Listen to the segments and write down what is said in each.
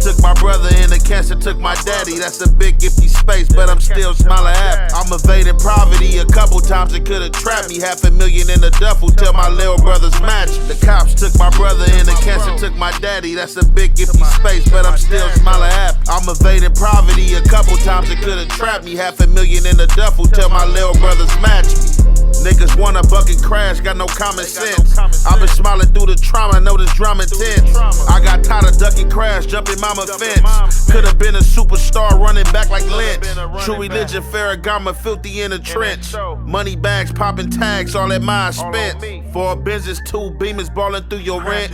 took my brother and the cancer took my daddy. That's a big empty space, but I'm still smiling happy. I'm evading poverty a couple times, it could've trapped me. $500,000 in the duffel till my little brothers match. The cops took my brother and the cancer took my daddy. That's a big empty space, but I'm still smiling happy. I'm evading poverty a couple times, it could've trapped me. $500,000 in the duffel till my little brothers match me. Niggas want a bucket crash, got no common sense. I've been smiling through the trauma, know this drama intense. I got tired of ducking crash, jumping mama fence. Could've been a superstar running back like Lynch. True religion, Farragamo, filthy in the trench. Money bags, popping tags, all at my expense. For a business, 2 Beamers balling through your rent.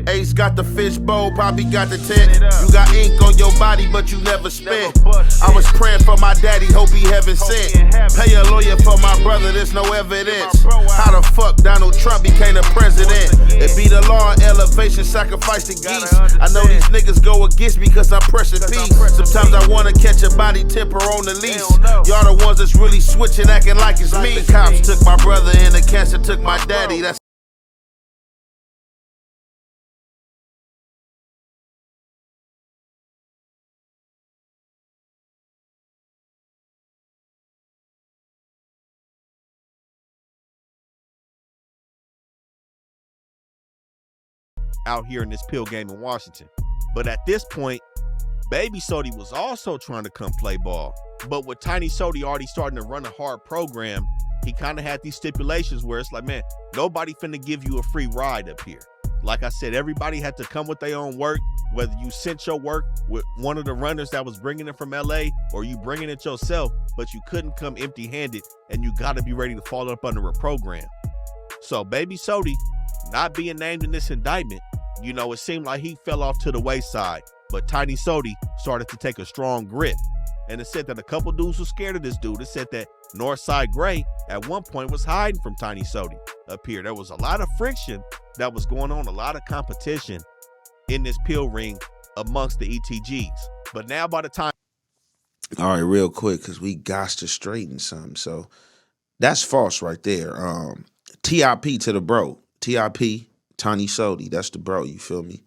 Ace got the fish bowl, Poppy got the tent. You got ink on your body, but you never spent. I was praying for my daddy, hope he heaven sent. Pay a lawyer for my brother, there's no evidence. How the fuck Donald Trump became the president? It be the law and elevation, sacrifice the geese. I know these niggas go against me cause I'm pressing peace. Sometimes I wanna catch a body temper on the lease. Y'all the ones that's really switching, acting like it's me. The cops took my brother and the cancer took my daddy. That's out here in this pill game in Washington. But at this point, Baby Sody was also trying to come play ball. But with Tiny Sody already starting to run a hard program, he kind of had these stipulations where it's like, man, nobody finna give you a free ride up here. Like I said, everybody had to come with their own work, whether you sent your work with one of the runners that was bringing it from LA or you bringing it yourself, but you couldn't come empty-handed and you gotta be ready to fall up under a program. So Baby Sody, not being named in this indictment, you know, it seemed like he fell off to the wayside, but Tiny Sody started to take a strong grip. And it said that a couple dudes were scared of this dude. It said that Northside Gray at one point was hiding from Tiny Sody up here. There was a lot of friction that was going on, a lot of competition in this pill ring amongst the ETGs. But now by the time... All right, real quick, because we got to straighten something. So that's false right there. TIP to the bro. TIP, Tiny Sody, that's the bro, you feel me?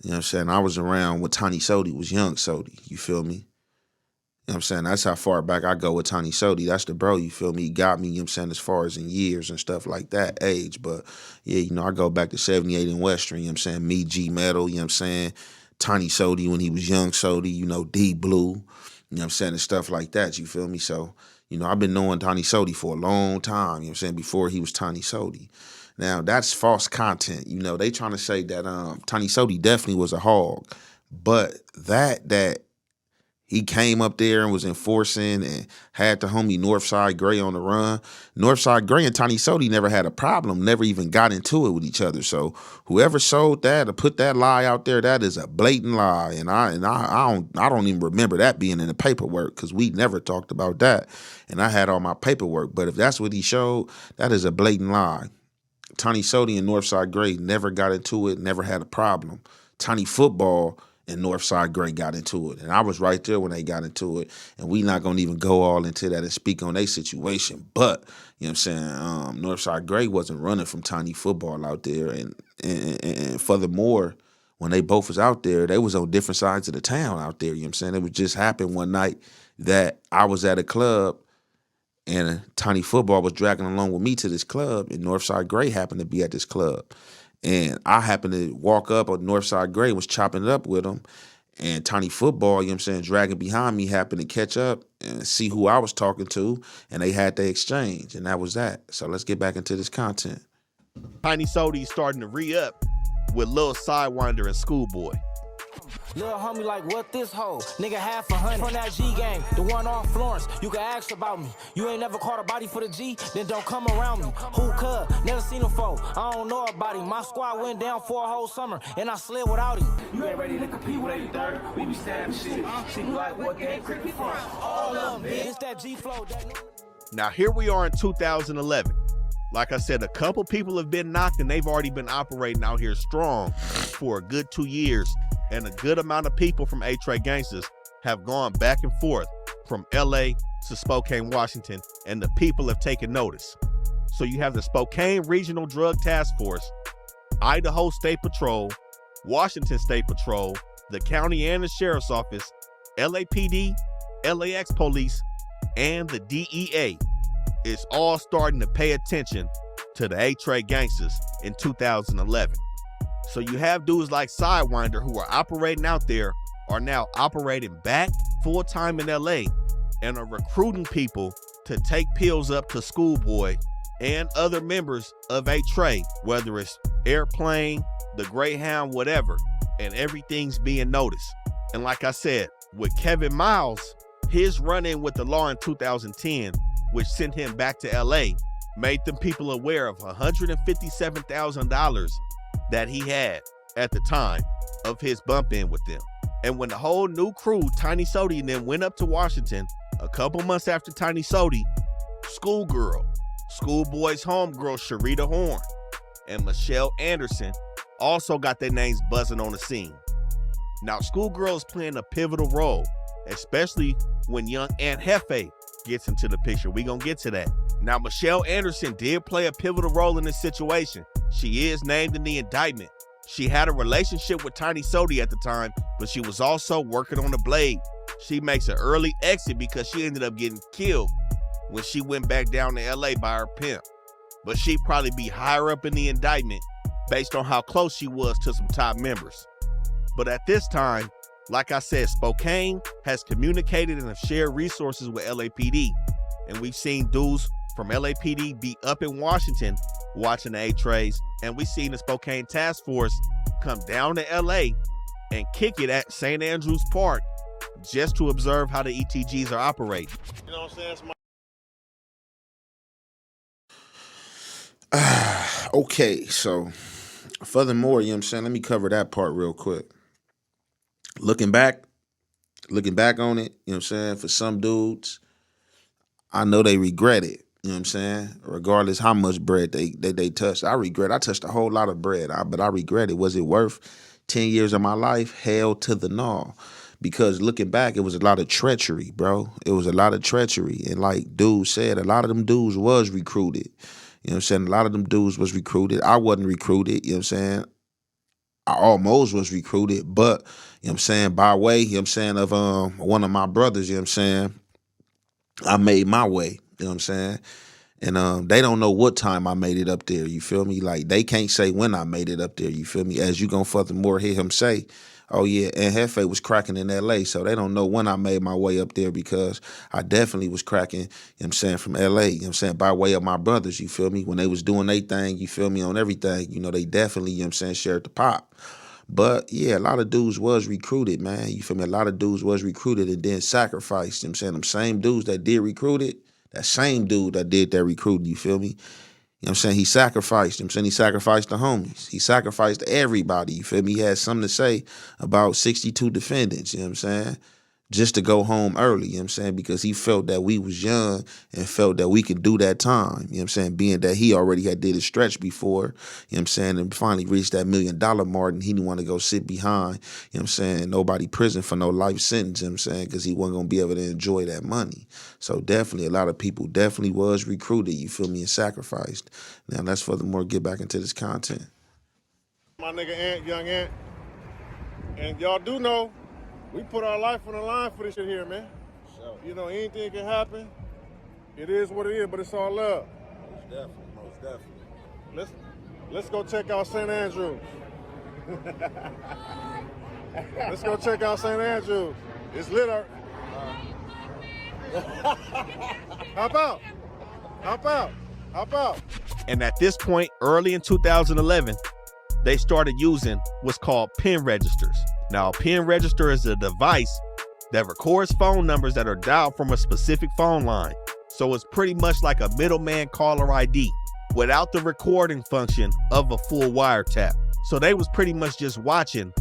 You know what I'm saying? I was around when Tiny Sody was young Sody, you feel me? You know what I'm saying? That's how far back I go with Tiny Sody. That's the bro, you feel me? He got me, you know what I'm saying, as far as in years and stuff like that, age. But yeah, you know, I go back to 78 in Western, you know what I'm saying? Me, G Metal, you know what I'm saying? Tiny Sody when he was young Sody, you know, D Blue, you know what I'm saying, and stuff like that, you feel me? So, you know, I've been knowing Tiny Sody for a long time, you know what I'm saying, before he was Tiny Sody. Now, that's false content. You know, they trying to say that Tiny Sody definitely was a hog, but that he came up there and was enforcing and had the homie Northside Gray on the run. Northside Gray and Tiny Sody never had a problem, never even got into it with each other. So whoever sold that or put that lie out there, that is a blatant lie. And I don't even remember that being in the paperwork because we never talked about that. And I had all my paperwork. But if that's what he showed, that is a blatant lie. Tiny Sody and Northside Gray never got into it, never had a problem. Tiny Football and Northside Gray got into it. And I was right there when they got into it. And we not going to even go all into that and speak on their situation. But, you know what I'm saying, Northside Gray wasn't running from Tiny Football out there. And furthermore, when they both was out there, they was on different sides of the town out there. You know what I'm saying? It would just happen one night that I was at a club and Tiny Football was dragging along with me to this club, and Northside Gray happened to be at this club. And I happened to walk up on Northside Gray, was chopping it up with him, and Tiny Football, you know what I'm saying, dragging behind me, happened to catch up and see who I was talking to, and they had their exchange, and that was that. So let's get back into this content. Tiny Sody starting to re-up with Lil Sidewinder and Schoolboy. Little homie like, what this hoe? Nigga, half $100 from that G gang, the one off Florence. You can ask about me. You ain't never caught a body for the G, then don't come around me. Who could? Never seen him for. I don't know about him. My squad went down for a whole summer, and I slid without him. You ain't ready to compete with 83rd. We be stabbing shit. She be like, what gang Crip from? All of them, bitch. It's that G flow. Now here we are in 2011. Like I said, a couple people have been knocked, and they've already been operating out here strong for a good 2 years. And a good amount of people from 83Gangsters have gone back and forth from LA to Spokane, Washington, and the people have taken notice. So you have the Spokane Regional Drug Task Force, Idaho State Patrol, Washington State Patrol, the county and the sheriff's office, LAPD, LAX police, and the DEA is all starting to pay attention to the 83Gangsters in 2011. So you have dudes like Sidewinder who are operating out there are now operating back full-time in LA and are recruiting people to take pills up to Schoolboy and other members of A-Tray, whether it's Airplane, the Greyhound, whatever, and everything's being noticed. And like I said, with Kevin Miles, his run-in with the law in 2010, which sent him back to LA, made them people aware of $157,000 that he had at the time of his bump-in with them. And when the whole new crew, Tiny Sody and them, went up to Washington a couple months after Tiny Sody, Schoolboy's homegirl Sharita Horn, and Michelle Anderson also got their names buzzing on the scene. Now, Schoolgirl is playing a pivotal role, especially when young Aunt Jefe gets into the picture. We gonna get to that. Now, Michelle Anderson did play a pivotal role in this situation. She is named in the indictment. She had a relationship with Tiny Sody at the time, but she was also working on the blade. She makes an early exit because she ended up getting killed when she went back down to LA by her pimp. But she'd probably be higher up in the indictment based on how close she was to some top members. But at this time, like I said, Spokane has communicated and have shared resources with LAPD. And we've seen dudes from LAPD be up in Washington watching the A-Trays. And we've seen the Spokane Task Force come down to LA and kick it at St. Andrews Park just to observe how the ETGs are operating. You know what I'm saying? Okay, so furthermore, you know what I'm saying, let me cover that part real quick. Looking back on it, you know what I'm saying, for some dudes, I know they regret it, you know what I'm saying, regardless how much bread they touched. I touched a whole lot of bread, but I regret it. Was it worth 10 years of my life? Hell to the no. Because looking back, it was a lot of treachery, bro. It was a lot of treachery. And like dude said, a lot of them dudes was recruited. You know what I'm saying? A lot of them dudes was recruited. I wasn't recruited, you know what I'm saying? I almost was recruited, but, you know what I'm saying, by way, you know what I'm saying, of one of my brothers, you know what I'm saying, I made my way, you know what I'm saying? And they don't know what time I made it up there, you feel me? Like, they can't say when I made it up there, you feel me? As you gonna furthermore hear him say, oh yeah, and Jefe was cracking in LA, so they don't know when I made my way up there because I definitely was cracking, you know what I'm saying, from LA, you know what I'm saying, by way of my brothers, you feel me? When they was doing their thing, you feel me, on everything, you know, they definitely, you know what I'm saying, shared the pop. But yeah, a lot of dudes was recruited, man, you feel me? A lot of dudes was recruited and then sacrificed, you know what I'm saying? Them same dudes that did recruit it, that same dude that did that recruiting, you feel me? You know what I'm saying? He sacrificed. You know what I'm saying? He sacrificed the homies. He sacrificed everybody. You feel me? He had something to say about 62 defendants, you know what I'm saying? Just to go home early, you know what I'm saying? Because he felt that we was young and felt that we could do that time, you know what I'm saying? Being that he already had did a stretch before, you know what I'm saying? And finally reached that $1 million mark and he didn't want to go sit behind, you know what I'm saying? Nobody prison for no life sentence, you know what I'm saying? Because he wasn't going to be able to enjoy that money. So definitely a lot of people definitely was recruited, you feel me, and sacrificed. Now let's furthermore get back into this content. My nigga Ant, young Ant. And y'all do know, we put our life on the line for this shit here, man. Sure. You know, anything can happen. It is what it is, but it's all love. Most definitely. Let's go check out St. Andrews. Let's go check out St. Andrews. It's lit. Hop out. And at this point, early in 2011, they started using what's called PIN registers. Now, a PIN register is a device that records phone numbers that are dialed from a specific phone line. So it's pretty much like a middleman caller ID without the recording function of a full wiretap. So they was pretty much just watching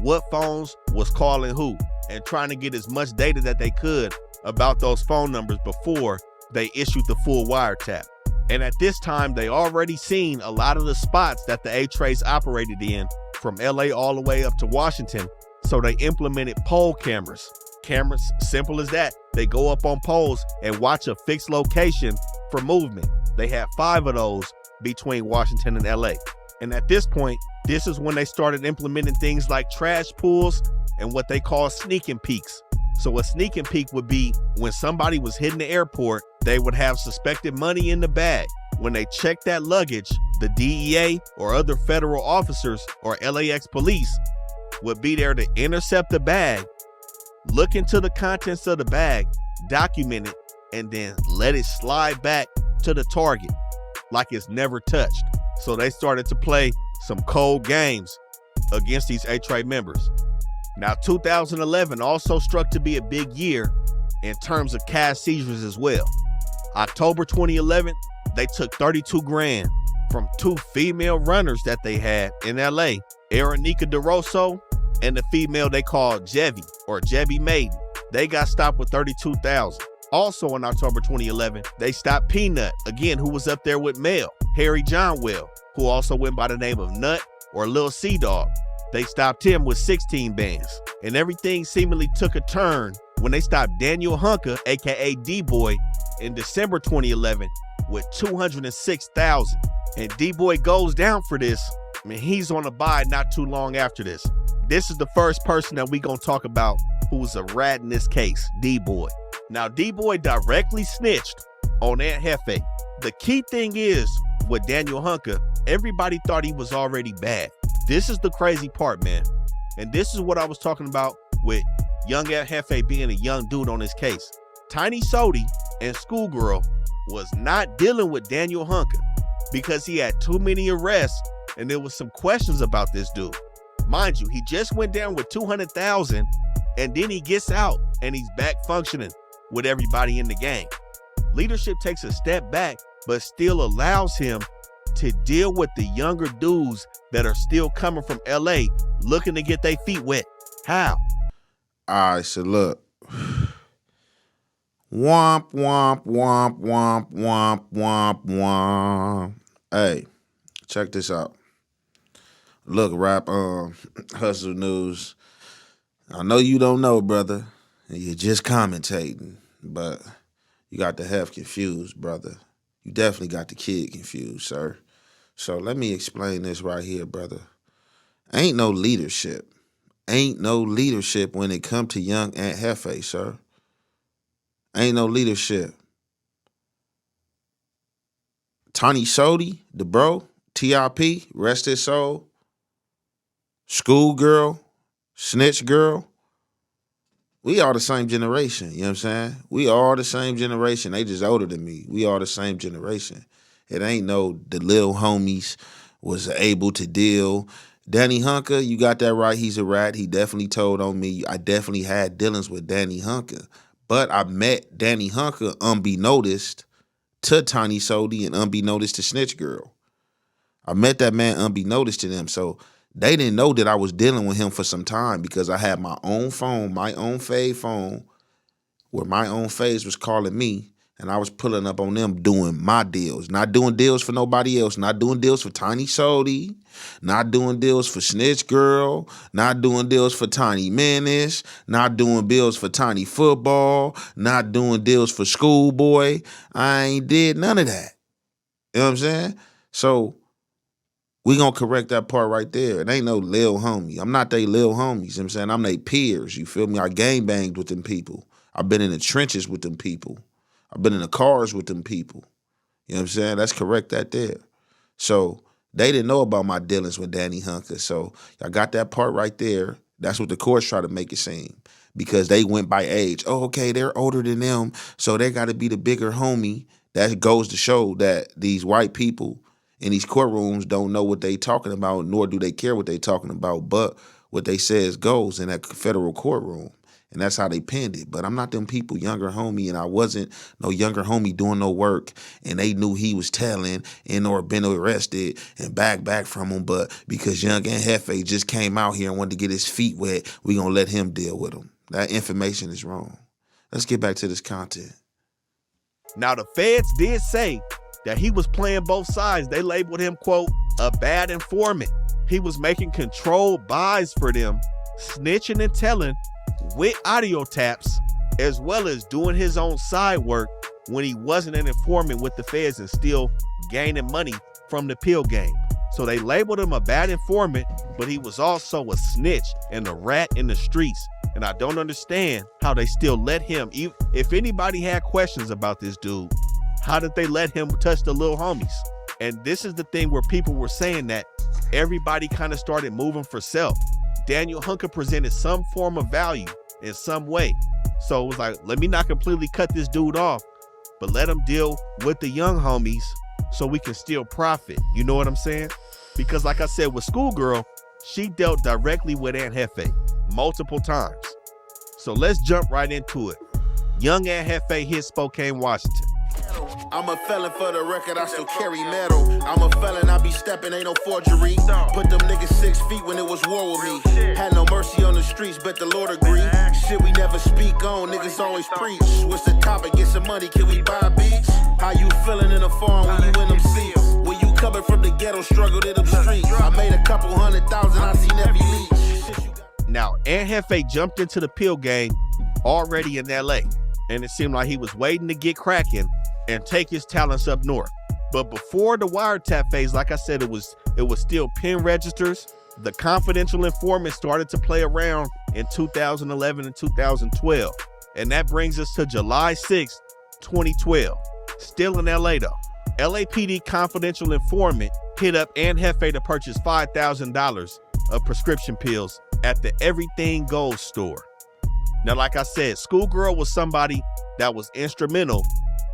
what phones was calling who and trying to get as much data that they could about those phone numbers before they issued the full wiretap. And at this time, they already seen a lot of the spots that the A-Trace operated in from LA all the way up to Washington. So they implemented pole cameras. Cameras, simple as that. They go up on poles and watch a fixed location for movement. They had 5 of those between Washington and LA. And at this point, this is when they started implementing things like trash pulls and what they call sneaking peeks. So a sneaking peek would be when somebody was hitting the airport, they would have suspected money in the bag. When they checked that luggage, the DEA or other federal officers or LAX police would be there to intercept the bag, look into the contents of the bag, document it, and then let it slide back to the target like it's never touched. So they started to play some cold games against these A-Tray members. Now, 2011 also struck to be a big year in terms of cash seizures as well. October 2011, they took 32 grand from 2 female runners that they had in LA, Erinica DeRosso and the female they called Jefe or Jebby Maiden. They got stopped with 32,000. Also in October 2011, they stopped Peanut, again, who was up there with Mel, Harry Johnwell, who also went by the name of Nut or Lil Sea Dog. They stopped him with 16 bands. And everything seemingly took a turn when they stopped Daniel Hunker, aka D-Boy, in December 2011 with 206,000. And D-Boy goes down for this. I mean, he's on a bye not too long after this. This is the first person that we gonna talk about who's a rat in this case, D-Boy. Now, D-Boy directly snitched on Aunt Jefe. The key thing is, with Daniel Hunker, everybody thought he was already bad. This is the crazy part, man. And this is what I was talking about with young Aunt Jefe being a young dude on this case. Tiny Sody and Schoolgirl was not dealing with Daniel Hunker because he had too many arrests and there was some questions about this dude. Mind you, he just went down with 200,000 and then he gets out and he's back functioning with everybody in the gang. Leadership takes a step back, but still allows him to deal with the younger dudes that are still coming from LA looking to get their feet wet. How? All right, so look. Womp, womp, womp, womp, womp, womp, womp. Hey, check this out. Look, rap, hustle news. I know you don't know, brother. You're just commentating, but you got the hef confused, brother. You definitely got the kid confused, sir. So let me explain this right here, brother. Ain't no leadership. Ain't no leadership when it come to young Aunt Jefe, sir. Ain't no leadership. Tiny Sody, the bro, TIP, rest his soul, Schoolgirl, Snitch Girl, we all the same generation, you know what I'm saying? We all the same generation. They just older than me. We all the same generation. It ain't no the little homies was able to deal. Danny Hunker, you got that right. He's a rat. He definitely told on me. I definitely had dealings with Danny Hunker. But I met Danny Hunker unbeknownst to Tiny Sody and unbeknownst to Snitch Girl. I met that man unbeknownst to them. So they didn't know that I was dealing with him for some time because I had my own phone, my own fade phone, where my own phase was calling me, and I was pulling up on them doing my deals. Not doing deals for nobody else. Not doing deals for Tiny Sody. Not doing deals for Snitch Girl. Not doing deals for Tiny Menace. Not doing deals for Tiny Football. Not doing deals for Schoolboy. I ain't did none of that. You know what I'm saying? So we gonna correct that part right there. It ain't no lil homie. I'm not they lil homies. You know what I'm saying? I'm they peers. You feel me? I gang banged with them people. I've been in the trenches with them people. I've been in the cars with them people. You know what I'm saying? Let's correct that there. So they didn't know about my dealings with Danny Hunker. So I got that part right there. That's what the courts try to make it seem. Because they went by age. Oh, okay, they're older than them, so they got to be the bigger homie. That goes to show that these white people in these courtrooms don't know what they talking about, nor do they care what they talking about. But what they says goes in that federal courtroom. And that's how they pinned it. But I'm not them people, younger homie, and I wasn't no younger homie doing no work. And they knew he was telling and or been arrested and back from him. But because young Aunt Jefe just came out here and wanted to get his feet wet, we gonna let him deal with him. That information is wrong. Let's get back to this content. Now, the feds did say that he was playing both sides. They labeled him, quote, a bad informant. He was making controlled buys for them, snitching and telling with audio taps, as well as doing his own side work when he wasn't an informant with the feds and still gaining money from the pill game. So they labeled him a bad informant, but he was also a snitch and a rat in the streets. And I don't understand how they still let him, if anybody had questions about this dude, how did they let him touch the little homies? And this is the thing where people were saying that everybody kind of started moving for self. Daniel Hunker presented some form of value in some way. So it was like, let me not completely cut this dude off, but let him deal with the young homies so we can still profit. You know what I'm saying? Because like I said, with Schoolgirl, she dealt directly with Aunt Jefe multiple times. So let's jump right into it. Young Aunt Jefe hit Spokane, Washington. I'm a felon for the record, I still carry metal. I'm a felon, I be stepping, ain't no forgery. Put them niggas 6 feet when it was war with me. Had no mercy on the streets, bet the Lord agree. Shit we never speak on, niggas always preach. What's the topic? Get some money, can we buy beats? How you feeling in the farm when you in them seats? When you coming from the ghetto, struggled in them streets. I made a couple 100,000, I seen every leech. Now, Aunt Jefe jumped into the pill game already in LA, and it seemed like he was waiting to get cracking and take his talents up north. But before the wiretap phase, like I said, it was still pen registers. The confidential informant started to play around in 2011 and 2012. And that brings us to July 6th, 2012. Still in LA though. LAPD confidential informant hit up Aunt Jefe to purchase $5,000 of prescription pills at the Everything Gold store. Now, like I said, Schoolgirl was somebody that was instrumental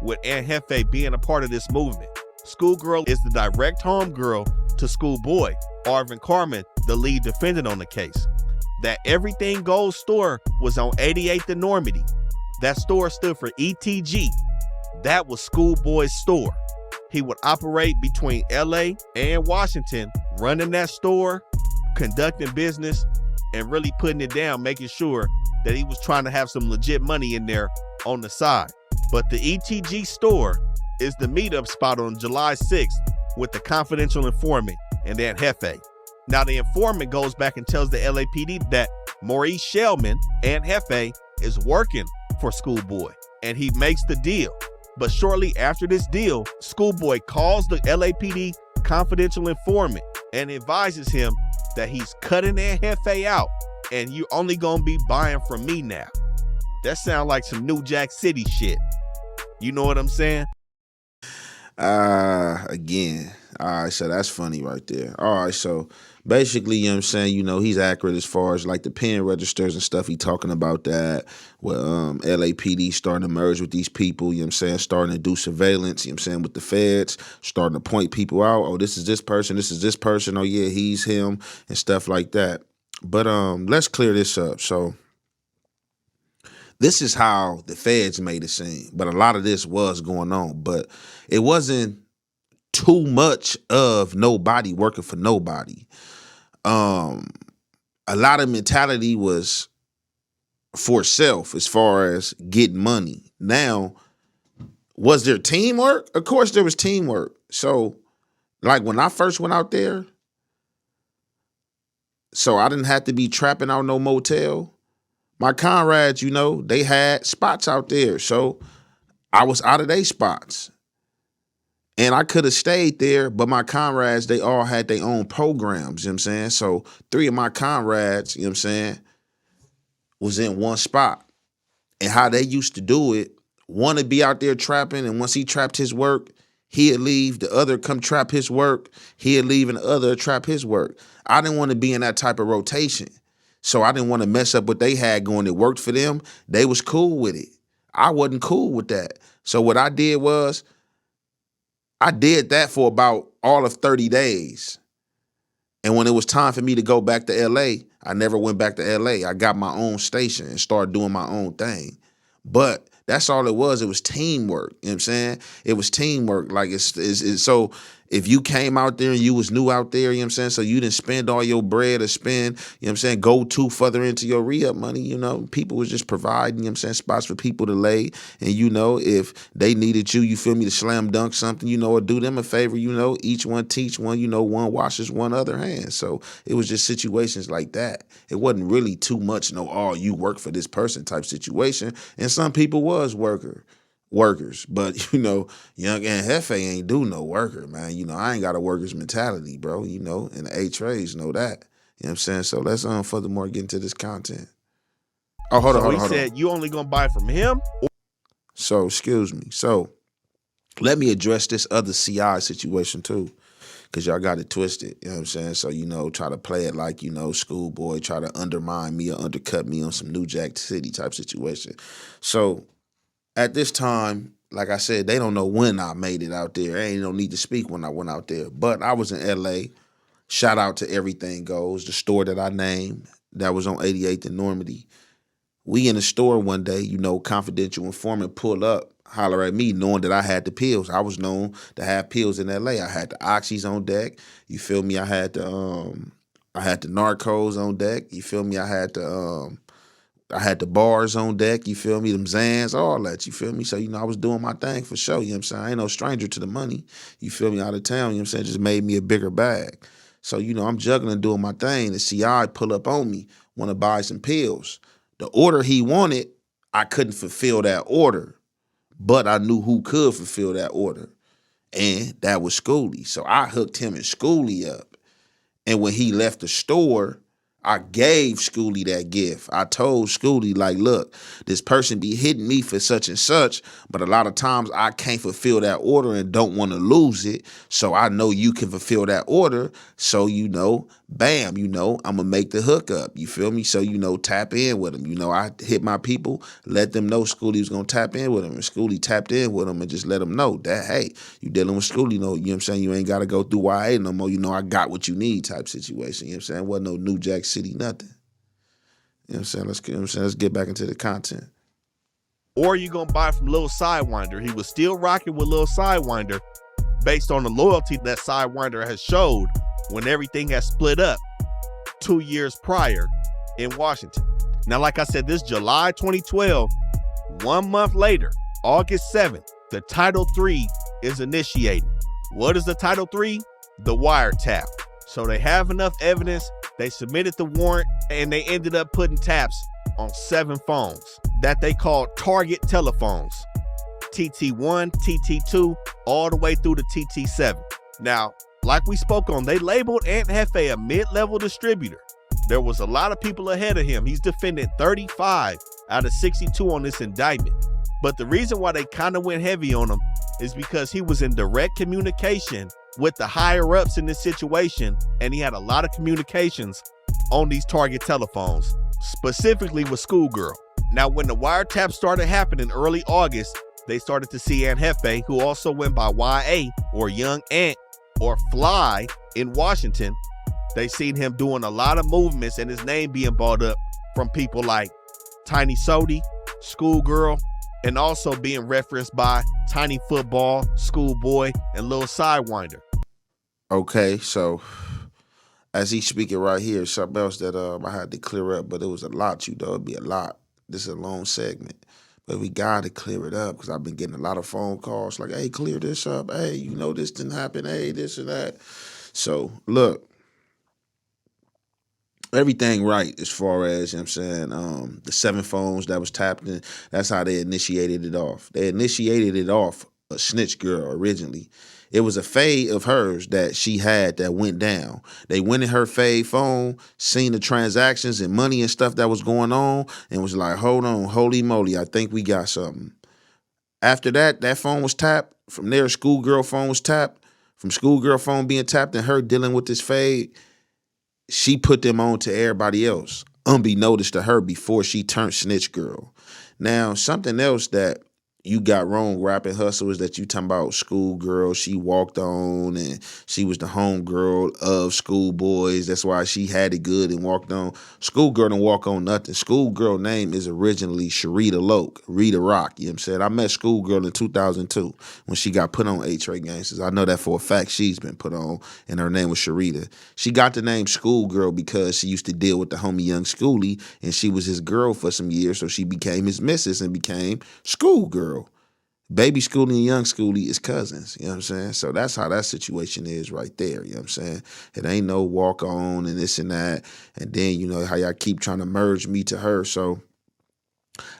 with Aunt Jefe being a part of this movement. Schoolgirl is the direct homegirl to Schoolboy, Arvin Carmen, the lead defendant on the case. That Everything Gold store was on 88th and Normandy. That store stood for ETG. That was Schoolboy's store. He would operate between LA and Washington, running that store, conducting business, and really putting it down, making sure that he was trying to have some legit money in there on the side. But the ETG store is the meetup spot on July 6th with the confidential informant and Aunt Jefe. Now, the informant goes back and tells the LAPD that Maurice Shellman, Aunt Jefe, is working for Schoolboy, and he makes the deal. But shortly after this deal, Schoolboy calls the LAPD confidential informant and advises him that he's cutting Aunt Jefe out, and you only gonna be buying from me now. That sounds like some New Jack City shit. You know what I'm saying? Again. All right, so that's funny right there. All right, so basically, you know what I'm saying, you know, he's accurate as far as like the pen registers and stuff. He talking about that with LAPD starting to merge with these people, you know what I'm saying, starting to do surveillance, you know what I'm saying, with the feds, starting to point people out. Oh, this is this person, this is this person. Oh, yeah, he's him and stuff like that. But let's clear this up. So this is how the feds made it seem, but a lot of this was going on, but it wasn't too much of nobody working for nobody. A lot of mentality was for self as far as getting money. Now, was there teamwork? Of course there was teamwork. So, like when I first went out there, so I didn't have to be trapping out no motel. My comrades, you know, they had spots out there. So I was out of their spots. And I could have stayed there, but my comrades, they all had their own programs, you know what I'm saying? So 3 of my comrades, you know what I'm saying, was in one spot. And how they used to do it, one would be out there trapping, and once he trapped his work, he'd leave, the other come trap his work, he'd leave, and the other trap his work. I didn't want to be in that type of rotation. So I didn't want to mess up what they had going. It worked for them. They was cool with it. I wasn't cool with that. So what I did was, I did that for about all of 30 days. And when it was time for me to go back to LA, I never went back to LA. I got my own station and started doing my own thing. But that's all it was. It was teamwork. You know what I'm saying? It was teamwork. Like it's so if you came out there and you was new out there, you know what I'm saying? So you didn't spend all your bread or spend, you know what I'm saying, go too further into your re-up money, you know, people was just providing, you know what I'm saying, spots for people to lay. And, you know, if they needed you, you feel me, to slam dunk something, you know, or do them a favor, you know, each one teach one, you know, one washes one other hand. So it was just situations like that. It wasn't really too much, no, oh, you work for this person type situation. And some people was worker. workers. But, young and Jefe ain't do no worker, man. I ain't got a worker's mentality, bro, and the A-Trades know that. You know what I'm saying? So let's furthermore get into this content. Oh, hold on. He said you only gonna buy from him? So, excuse me. So, let me address this other CI situation too, because y'all got it twisted. You know what I'm saying? So, try to play it like, schoolboy, try to undermine me or undercut me on some New Jack City type situation. So, at this time, like I said, they don't know when I made it out there. Ain't no need to speak when I went out there. But I was in LA. Shout out to Everything Goes, the store that I named that was on 88th and Normandy. We in the store one day, confidential informant pull up, holler at me, knowing that I had the pills. I was known to have pills in LA. I had the oxys on deck. You feel me? I had the narcos on deck. You feel me? I had the bars on deck, you feel me, them Zans, all that, you feel me? So, I was doing my thing for sure, you know what I'm saying? I ain't no stranger to the money, you feel me, out of town, you know what I'm saying? It just made me a bigger bag. So, I'm juggling, doing my thing. The CI pull up on me, want to buy some pills. The order he wanted, I couldn't fulfill that order, but I knew who could fulfill that order, and that was Schoolie. So I hooked him and Schoolie up. And when he left the store, I gave Schoolie that gift. I told Schoolie, like, look, this person be hitting me for such and such, but a lot of times I can't fulfill that order and don't want to lose it. So I know you can fulfill that order. So, bam, I'm going to make the hookup. You feel me? So, tap in with him. I hit my people, let them know Schoolie was going to tap in with him. And Schoolie tapped in with him and just let them know that, hey, you dealing with Schoolie, you know what I'm saying? You ain't got to go through YA no more. I got what you need type situation. You know what I'm saying? Wasn't no New Jack City, nothing. You know what I'm saying? Let's get back into the content. Or you gonna buy from Lil Sidewinder. He was still rocking with Lil Sidewinder based on the loyalty that Sidewinder has showed when everything has split up 2 years prior in Washington. Now, like I said, this July 2012, 1 month later, August 7th, the Title III is initiated. What is the Title III? The wiretap. So they have enough evidence, they submitted the warrant, and they ended up putting taps on 7 phones that they called target telephones. TT1, TT2, all the way through to TT7. Now, like we spoke on, they labeled Ant Jefe a mid-level distributor. There was a lot of people ahead of him. He's defended 35 out of 62 on this indictment. But the reason why they kind of went heavy on him is because he was in direct communication with the higher ups in this situation, and he had a lot of communications on these target telephones, specifically with Schoolgirl. Now, when the wiretap started happening early August, they started to see Ant Jefe, who also went by YA or Young Ant or Fly in Washington. They seen him doing a lot of movements and his name being brought up from people like Tiny Sody, Schoolgirl, and also being referenced by Tiny Football, Schoolboy, and Lil Sidewinder. Okay, so as he's speaking right here, something else that I had to clear up, but it was a lot, it'd be a lot. This is a long segment, but we got to clear it up because I've been getting a lot of phone calls like, hey, clear this up. Hey, this didn't happen. Hey, this and that. So, look, everything right as far as, you know what I'm saying, the 7 phones that was tapped in, that's how they initiated it off. They initiated it off a snitch girl originally. It was a fade of hers that she had that went down. They went in her fade phone, seen the transactions and money and stuff that was going on, and was like, hold on, holy moly, I think we got something. After that, that phone was tapped. From there, Schoolgirl phone was tapped. From Schoolgirl phone being tapped and her dealing with this fade, she put them on to everybody else, unbeknownst to her before she turned snitch girl. Now, something else that you got wrong, Rapping Hustle, is that you talking about Schoolgirl. She walked on and she was the homegirl of Schoolboys. That's why she had it good and walked on. Schoolgirl didn't walk on nothing. Schoolgirl name is originally Sharita Loke, Rita Rock. You know what I'm saying? I met Schoolgirl in 2002 when she got put on 83Gangsta. I know that for a fact she's been put on, and her name was Sharita. She got the name Schoolgirl because she used to deal with the homie Young Schoolie, and she was his girl for some years, so she became his missus and became Schoolgirl. Baby Schoolie and Young Schoolie is cousins, you know what I'm saying? So that's how that situation is right there, you know what I'm saying? It ain't no walk on and this and that. And then, how y'all keep trying to merge me to her. So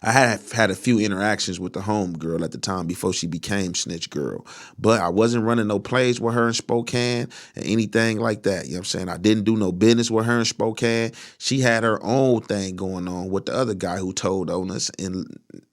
I had a few interactions with the home girl at the time before she became snitch girl, but I wasn't running no plays with her in Spokane and anything like that. You know what I'm saying? I didn't do no business with her in Spokane. She had her own thing going on with the other guy who told on us in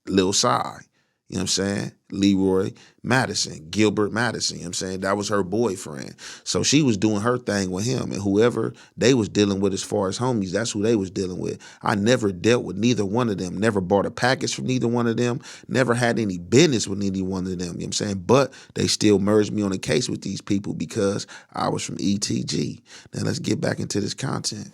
Lil Cy. You know what I'm saying? Leroy Madison, Gilbert Madison, you know what I'm saying? That was her boyfriend. So she was doing her thing with him, and whoever they was dealing with as far as homies, that's who they was dealing with. I never dealt with neither one of them, never bought a package from neither one of them, never had any business with any one of them, you know what I'm saying? But they still merged me on a case with these people because I was from ETG. Now let's get back into this content.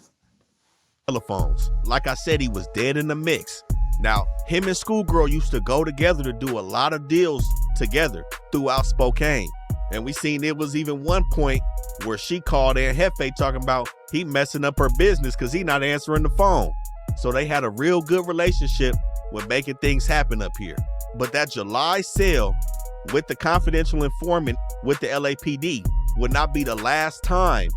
Telephones. Like I said, he was dead in the mix. Now, him and Schoolgirl used to go together to do a lot of deals together throughout Spokane. And we seen it was even one point where she called in Jefe talking about he messing up her business because he not answering the phone. So they had a real good relationship with making things happen up here. But that July sale with the confidential informant with the LAPD would not be the last time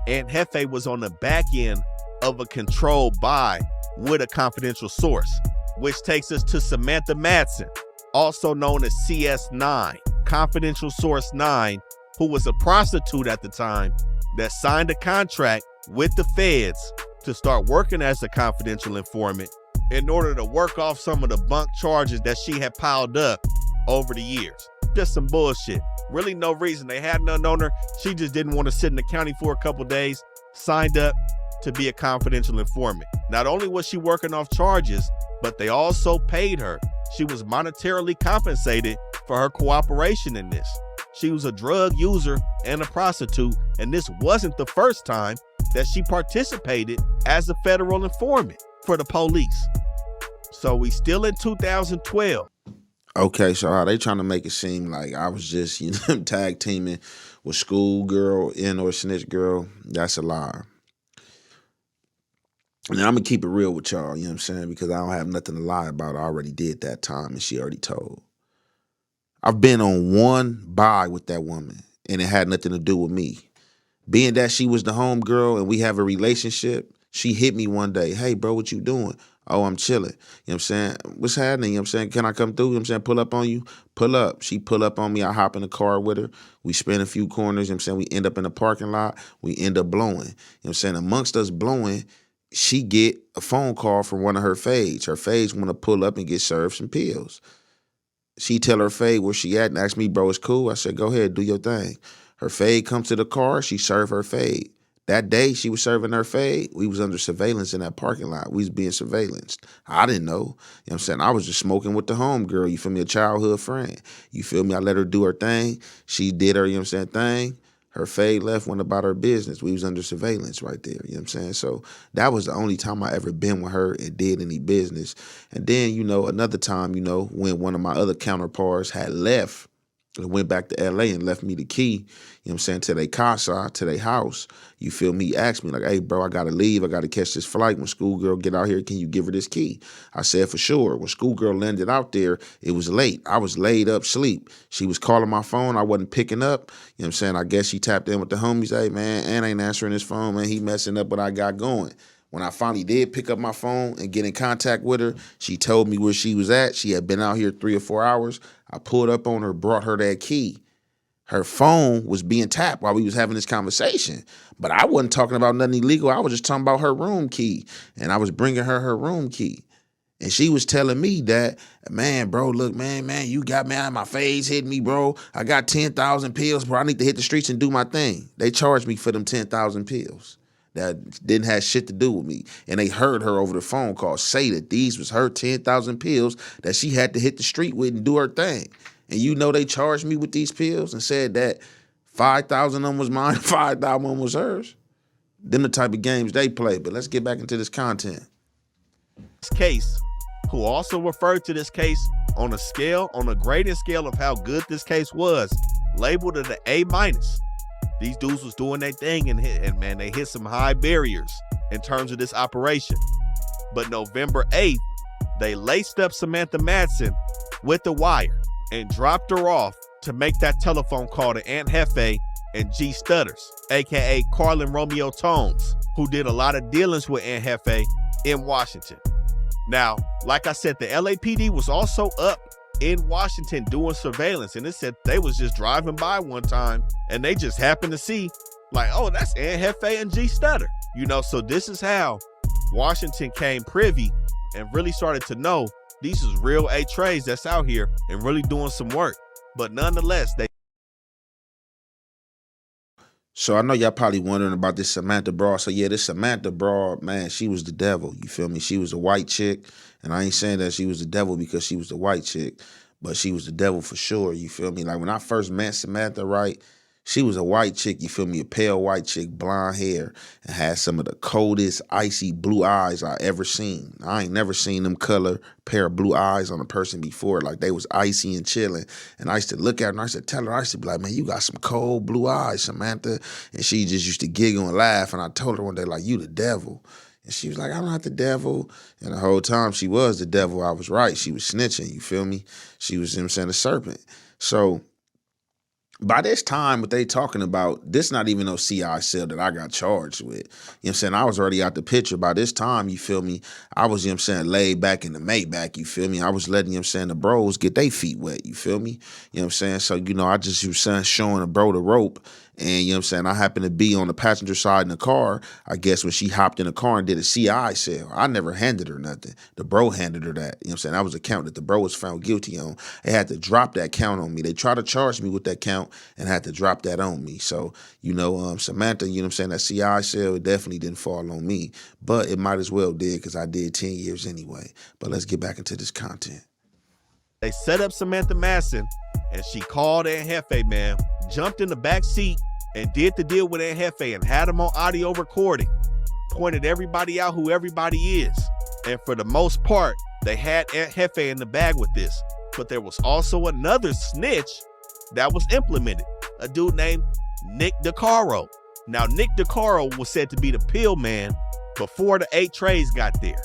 Aunt Jefe was on the back end of a controlled buy with a confidential source, which takes us to Samantha Madsen, also known as CS9, Confidential Source 9, who was a prostitute at the time that signed a contract with the feds to start working as a confidential informant in order to work off some of the bunk charges that she had piled up over the years. Just some bullshit. Really no reason. They had none on her. She just didn't want to sit in the county for a couple days, signed up to be a confidential informant. Not only was she working off charges, but they also paid her. She was monetarily compensated for her cooperation in this. She was a drug user and a prostitute, and this wasn't the first time that she participated as a federal informant for the police. So we still in 2012. Okay, so how they trying to make it seem like I was just, tag teaming with Schoolgirl and or Snitch Girl, that's a lie. And I'm going to keep it real with y'all, you know what I'm saying? Because I don't have nothing to lie about. I already did that time and she already told. I've been on one buy with that woman and it had nothing to do with me. Being that she was the home girl and we have a relationship, she hit me one day. Hey, bro, what you doing? Oh, I'm chilling. You know what I'm saying? What's happening? You know what I'm saying? Can I come through? You know what I'm saying? Pull up on you? Pull up. She pull up on me. I hop in the car with her. We spin a few corners. You know what I'm saying? We end up in the parking lot. We end up blowing. You know what I'm saying? Amongst us blowing, she get a phone call from one of her fades. Her fades want to pull up and get served some pills. She tell her fade where she at and ask me, bro, it's cool. I said, go ahead, do your thing. Her fade comes to the car. She served her fade. That day she was serving her fade, we was under surveillance in that parking lot. We was being surveillanced. I didn't know. You know what I'm saying? I was just smoking with the home girl. You feel me? A childhood friend. You feel me? I let her do her thing. She did her, you know what I'm saying, thing. Her fade left, went about her business. We was under surveillance right there, you know what I'm saying? So that was the only time I ever been with her and did any business. And then, another time, when one of my other counterparts had left, and went back to LA and left me the key, you know what I'm saying, to their casa, to their house. You feel me? He asked me like, hey, bro, I got to leave. I got to catch this flight. When Schoolgirl get out here, can you give her this key? I said, for sure. When Schoolgirl landed out there, it was late. I was laid up sleep. She was calling my phone. I wasn't picking up. You know what I'm saying? I guess she tapped in with the homies. Hey, man, Ant ain't answering his phone, man. He messing up what I got going. When I finally did pick up my phone and get in contact with her, she told me where she was at. She had been out here 3 or 4 hours. I pulled up on her, brought her that key. Her phone was being tapped while we was having this conversation. But I wasn't talking about nothing illegal. I was just talking about her room key. And I was bringing her room key. And she was telling me that, man, bro, look, man, you got me out of my face, hit me, bro. I got 10,000 pills, bro. I need to hit the streets and do my thing. They charged me for them 10,000 pills. That didn't have shit to do with me. And they heard her over the phone call say that these was her 10,000 pills that she had to hit the street with and do her thing. And they charged me with these pills and said that 5,000 of them was mine, 5,000 of them was hers. Them the type of games they play. But let's get back into this content. This case, who also referred to this case on a grading scale of how good this case was, labeled it an A-. These dudes was doing their thing and man, they hit some high barriers in terms of this operation. But November 8th, they laced up Samantha Madsen with the wire and dropped her off to make that telephone call to Aunt Jefe and G Stutters, aka Carlin Romeo Tones, who did a lot of dealings with Aunt Jefe in Washington. Now, like I said, the LAPD was also up in Washington doing surveillance, and it said they was just driving by one time and they just happened to see like, oh, that's Ann Jefe and G Stutter. So this is how Washington came privy and really started to know these is real A-Trays that's out here and really doing some work. But nonetheless, they So I know y'all probably wondering about this Samantha Broad. So yeah, this Samantha Broad, man, she was the devil. You feel me? She was a white chick. And I ain't saying that she was the devil because she was the white chick, but she was the devil for sure. You feel me? Like when I first met Samantha, right? She was a white chick, you feel me? A pale white chick, blonde hair, and had some of the coldest, icy blue eyes I ever seen. I ain't never seen them color pair of blue eyes on a person before. Like they was icy and chilling. And I used to look at her and I used to tell her, I used to be like, man, you got some cold blue eyes, Samantha. And she just used to giggle and laugh. And I told her one day, like, you the devil. And she was like, I'm not the devil. And the whole time she was the devil, I was right. She was snitching, you feel me? She was, you know what I'm saying, a serpent. So by this time, what they talking about, this not even no CI cell that I got charged with. You know what I'm saying? I was already out the picture. By this time, you feel me? I was, you know what I'm saying, laid back in the Maybach, you feel me? I was letting, you know what I'm saying, the bros get their feet wet, you feel me? You know what I'm saying? So, I just, you know, showing a bro the rope. And, you know what I'm saying, I happened to be on the passenger side in the car, I guess, when she hopped in the car and did a CI sale. I never handed her nothing. The bro handed her that. You know what I'm saying? That was a count that the bro was found guilty on. They had to drop that count on me. They tried to charge me with that count and had to drop that on me. So, Samantha, you know what I'm saying, that CI sale, it definitely didn't fall on me. But it might as well did because I did 10 years anyway. But let's get back into this content. They set up Samantha Masson, and she called Ann Jefe, man, jumped in the back seat and did the deal with Ann Jefe and had him on audio recording, pointed everybody out who everybody is. And for the most part, they had Ann Jefe in the bag with this. But there was also another snitch that was implemented, a dude named Nick DeCaro. Now, Nick DeCaro was said to be the pill man before the 8 trays got there.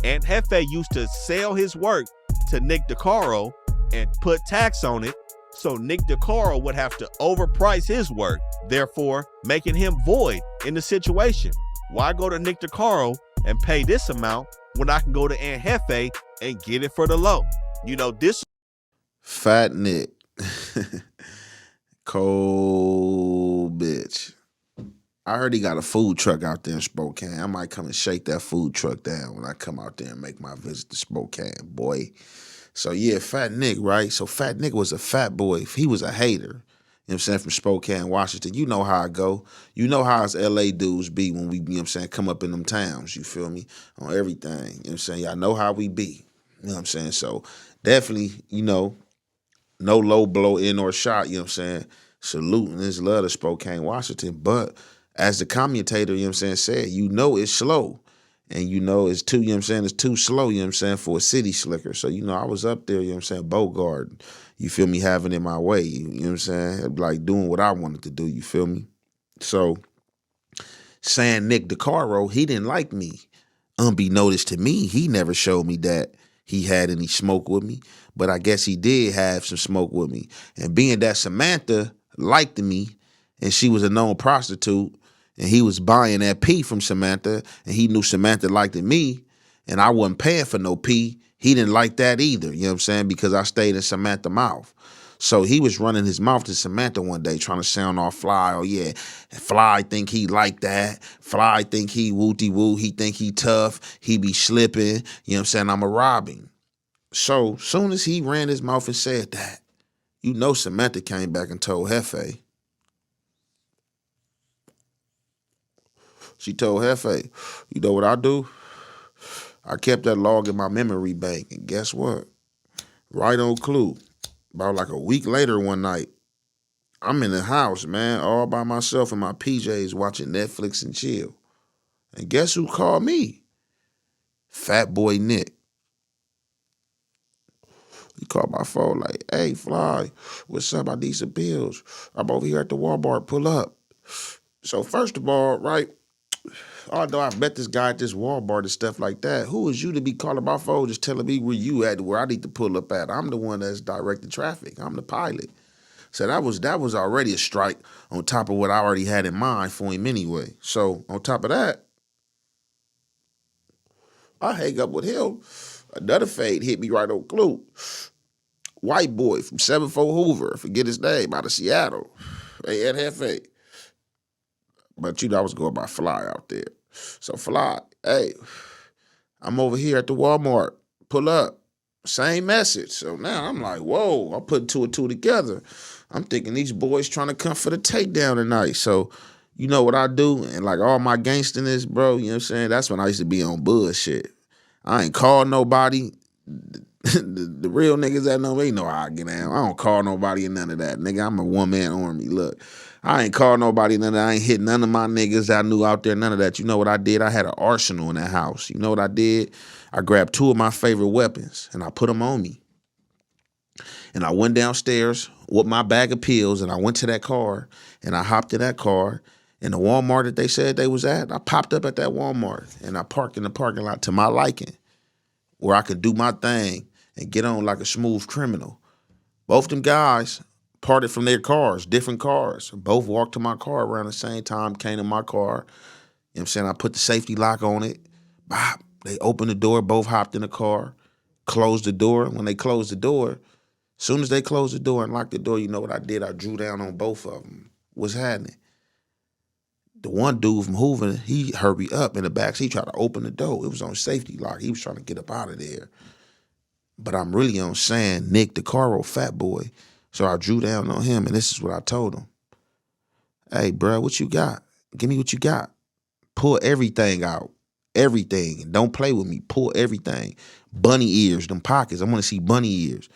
Ann Jefe used to sell his work to Nick DeCaro and put tax on it, so Nick DeCaro would have to overprice his work, therefore making him void in the situation. Why go to Nick DeCaro and pay this amount when I can go to Ann Jefe and get it for the low? This Fat Nick. Cold bitch. I heard he got a food truck out there in Spokane. I might come and shake that food truck down when I come out there and make my visit to Spokane, boy. So yeah, Fat Nick, right? So Fat Nick was a fat boy. He was a hater. You know what I'm saying? From Spokane, Washington. You know how I go. You know how us LA dudes be when we, you know what I'm saying, come up in them towns, you feel me? On everything. You know what I'm saying? Y'all know how we be. You know what I'm saying? So definitely, no low blow in or shot, you know what I'm saying? Saluting this love to Spokane, Washington. But as the commentator, you know what I'm saying, said, it's slow. And it's too, you know what I'm saying, it's too slow, you know what I'm saying, for a city slicker. So, I was up there, you know what I'm saying, Bogart, you feel me, having it my way, you know what I'm saying, like doing what I wanted to do, you feel me? So, saying Nick DeCaro, he didn't like me. Unbeknownst to me, he never showed me that he had any smoke with me, but I guess he did have some smoke with me. And being that Samantha liked me, and she was a known prostitute, and he was buying that P from Samantha, and he knew Samantha liked me, and I wasn't paying for no P. He didn't like that either, you know what I'm saying, because I stayed in Samantha's mouth. So he was running his mouth to Samantha one day, trying to sound all fly. Oh, yeah, Fly think he like that. Fly think he wooty-woo. He think he tough. He be slipping. You know what I'm saying? I'ma rob him. So soon as he ran his mouth and said that, Samantha came back and told Jefe. She told Jefe, you know what I do? I kept that log in my memory bank, and guess what? Right on clue. About like a week later one night, I'm in the house, man, all by myself in my PJs watching Netflix and chill. And guess who called me? Fat boy Nick. He called my phone like, hey, Fly, what's up? I need some bills. I'm over here at the Walmart. Pull up. So first of all, right, although I met this guy at this Walmart and stuff like that, who is you to be calling my phone just telling me where you at, where I need to pull up at? I'm the one that's directing traffic. I'm the pilot. So that was already a strike on top of what I already had in mind for him anyway. So on top of that, I hang up with him. Another fade hit me right on clue. White boy from 74 Hoover, forget his name, out of Seattle. They had Hefe. But I was going by Fly out there. So Fly, hey, I'm over here at the Walmart. Pull up. Same message. So now I'm like, whoa, I'm putting two and two together. I'm thinking these boys trying to come for the takedown tonight. So you know what I do? And like all my gangsterness, bro, you know what I'm saying? That's when I used to be on bullshit. I ain't call nobody. The real niggas that know me know how I get down. I don't call nobody and none of that. Nigga, I'm a one-man army. Look, I ain't call nobody none of that. I ain't hit none of my niggas that I knew out there, none of that. You know what I did? I had an arsenal in that house. You know what I did? I grabbed two of my favorite weapons and I put them on me. And I went downstairs with my bag of pills and I went to that car and I hopped in that car. And the Walmart that they said they was at, I popped up at that Walmart and I parked in the parking lot to my liking, where I could do my thing and get on like a smooth criminal. Both them guys parted from their cars, different cars. Both walked to my car around the same time, came to my car. You know what I'm saying? I put the safety lock on it. Bop. They opened the door, both hopped in the car, closed the door. When they closed the door, as soon as they closed the door and locked the door, you know what I did? I drew down on both of them. What's happening? The one dude from Hoover, he hurried up in the back. So he tried to open the door. It was on safety lock. He was trying to get up out of there. But I'm really on saying Nick DeCaro, fat boy. So I drew down on him, and this is what I told him. Hey, bro, what you got? Give me what you got. Pull everything out. Everything. And don't play with me. Pull everything. Bunny ears, them pockets. I want to see bunny ears.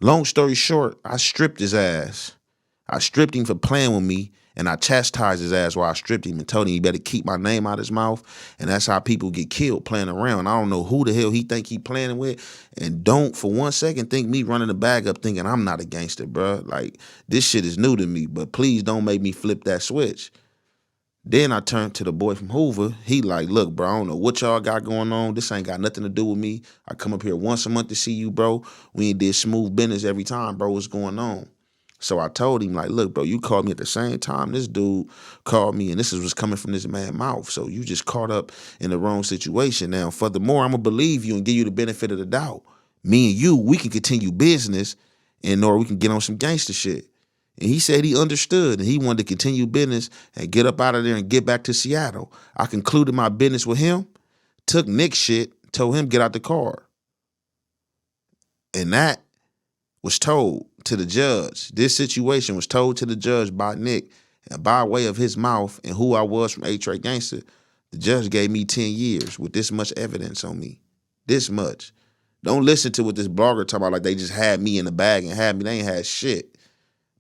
Long story short, I stripped his ass. I stripped him for playing with me, and I chastised his ass while I stripped him and told him he better keep my name out his mouth. And that's how people get killed, playing around. I don't know who the hell he think he playing with. And don't for one second think me running the bag up thinking I'm not a gangster, bro. Like, this shit is new to me, but please don't make me flip that switch. Then I turned to the boy from Hoover. He like, look, bro, I don't know what y'all got going on. This ain't got nothing to do with me. I come up here once a month to see you, bro. We ain't did smooth business every time, bro. What's going on? So I told him, like, look, bro, you called me at the same time this dude called me, and this is what's coming from this man's mouth. So you just caught up in the wrong situation. Now, furthermore, I'm going to believe you and give you the benefit of the doubt. Me and you, we can continue business, and or we can get on some gangster shit. And he said he understood, and he wanted to continue business and get up out of there and get back to Seattle. I concluded my business with him, took Nick's shit, told him get out the car. And that was told to the judge. This situation was told to the judge by Nick, and by way of his mouth and who I was from 83Gangsta, the judge gave me 10 years with this much evidence on me. This much. Don't listen to what this blogger talking about like they just had me in the bag and had me. They ain't had shit.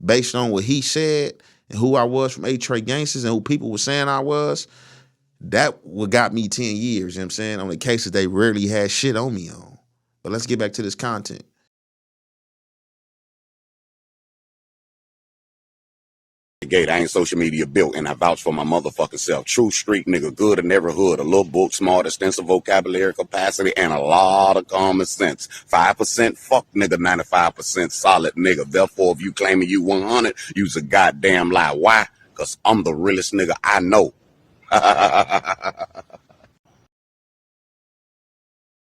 Based on what he said and who I was from 83Gangsters and who people were saying I was, that what got me 10 years, you know what I'm saying, on the cases they rarely had shit on me on. But let's get back to this content. Gate, I ain't social media built, and I vouch for my motherfucking self. True street nigga, good in every hood. A little book, smart, extensive vocabulary capacity, and a lot of common sense. 5% fuck nigga, 95% solid nigga. Therefore, if you claiming you 100, you's a goddamn lie. Why? Cause I'm the realest nigga I know.